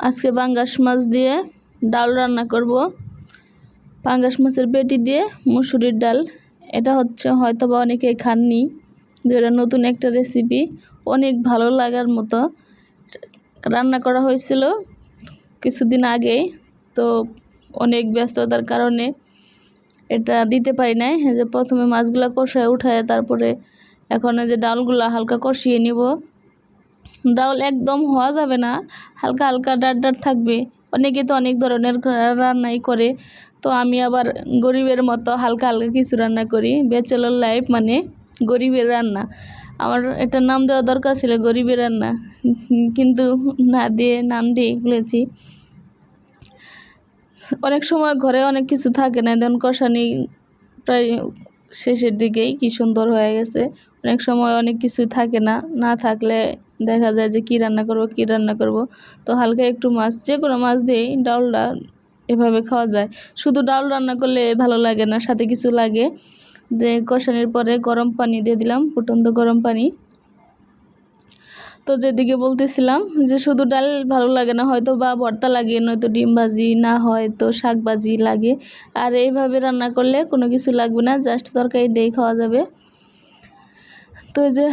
আজকে পাঙ্গাস মাছ দিয়ে ডাল রান্না করব। পাঙ্গাস মাছের পেটি দিয়ে মুসুরির ডাল। এটা হচ্ছে হয়তো বা অনেকেই খাননি, যেটা নতুন একটা রেসিপি, অনেক ভালো লাগার মতো। রান্না করা হয়েছিল কিছুদিন আগেই, তো অনেক ব্যস্ততার কারণে এটা দিতে পারি নাই। যে প্রথমে মাছগুলো কষায় উঠায় তারপরে এখন যে ডালগুলা হালকা কষিয়ে নিব। ডাল একদম হওয়া যাবে না, হালকা হালকা ডাট ডাট থাকবে। অনেকে তো অনেক ধরনের রান্নাই করে, তো আমি আবার গরিবের মতো হালকা হালকা কিছু রান্না করি। ব্যাচেলর লাইফ মানে গরিবের রান্না। আমার এটা নাম দেওয়া দরকার ছিল গরিবের রান্না, কিন্তু না দিয়ে নাম দিয়ে বলেছি। অনেক সময় ঘরে অনেক কিছু থাকে না, দেন কষানি প্রায় শেষের দিকেই কি সুন্দর হয়ে গেছে। অনেক সময় অনেক কিছু থাকে না, না থাকলে দেখা যায় যে কি রান্না করব। তো হালকা একটু মাছ, যে কোনো মাছ দিয়েই ডালটা এভাবে খাওয়া যায়। শুধু ডাল রান্না করলে ভালো লাগে না, সাথে কিছু লাগে। যে কষানির পরে গরম পানি দিয়ে দিলাম, ফুটন্ত গরম পানি। তো যেদিকে বলতেছিলাম যে শুধু ডাল ভালো লাগে না, হয়তো বা ভর্তা লাগে, নয়তো ডিম ভাজি, না হয়তো শাক ভাজি লাগে। আর এইভাবে রান্না করলে কোনো কিছু লাগবে না, জাস্ট তরকারি দিয়ে খাওয়া যাবে। তো যে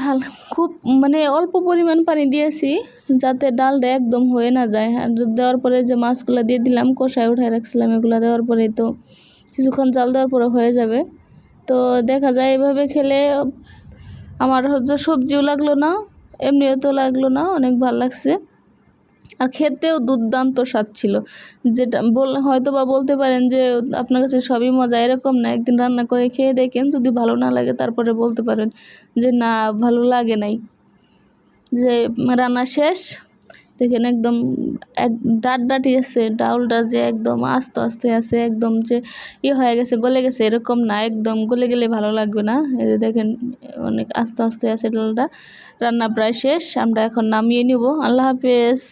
খুব মানে অল্প পরিমাণ পানি দিয়েছি যাতে ডালটা একদম হয়ে না যায়। আর দেওয়ার পরে যে মাছগুলো দিয়ে দিলাম, কষায় উঠায় রাখছিলাম, এগুলো দেওয়ার পরে তো কিছুক্ষণ জাল দেওয়ার পরে হয়ে যাবে। তো দেখা যায় এভাবে খেলে আমার হচ্ছে সবজিও লাগলো না, এমনিও তো লাগলো না, অনেক ভালো লাগছে। আর খেতেও দুর্দান্ত স্বাদ ছিল। যেটা হয়তো বা বলতে পারেন যে আপনার কাছে সবই মজা, এরকম না। একদিন রান্না করে খেয়ে দেখেন, যদি ভালো না লাগে তারপরে বলতে পারেন যে না ভালো লাগে নাই। যে রান্না শেষ দেখেন একদম ডাট ডাটি আছে, ডাউলটা যে একদম আস্তে আস্তে আছে, একদম যে হয়ে গেছে, গলে গেছে এরকম না, একদম গলে গেলে ভালো লাগবে না। এই যে দেখেন অনেক আস্তে আস্তে আছে ডালটা। রান্না প্রায় শেষ, আমরা এখন নামিয়ে নিব। আল্লাহ হাফেজ।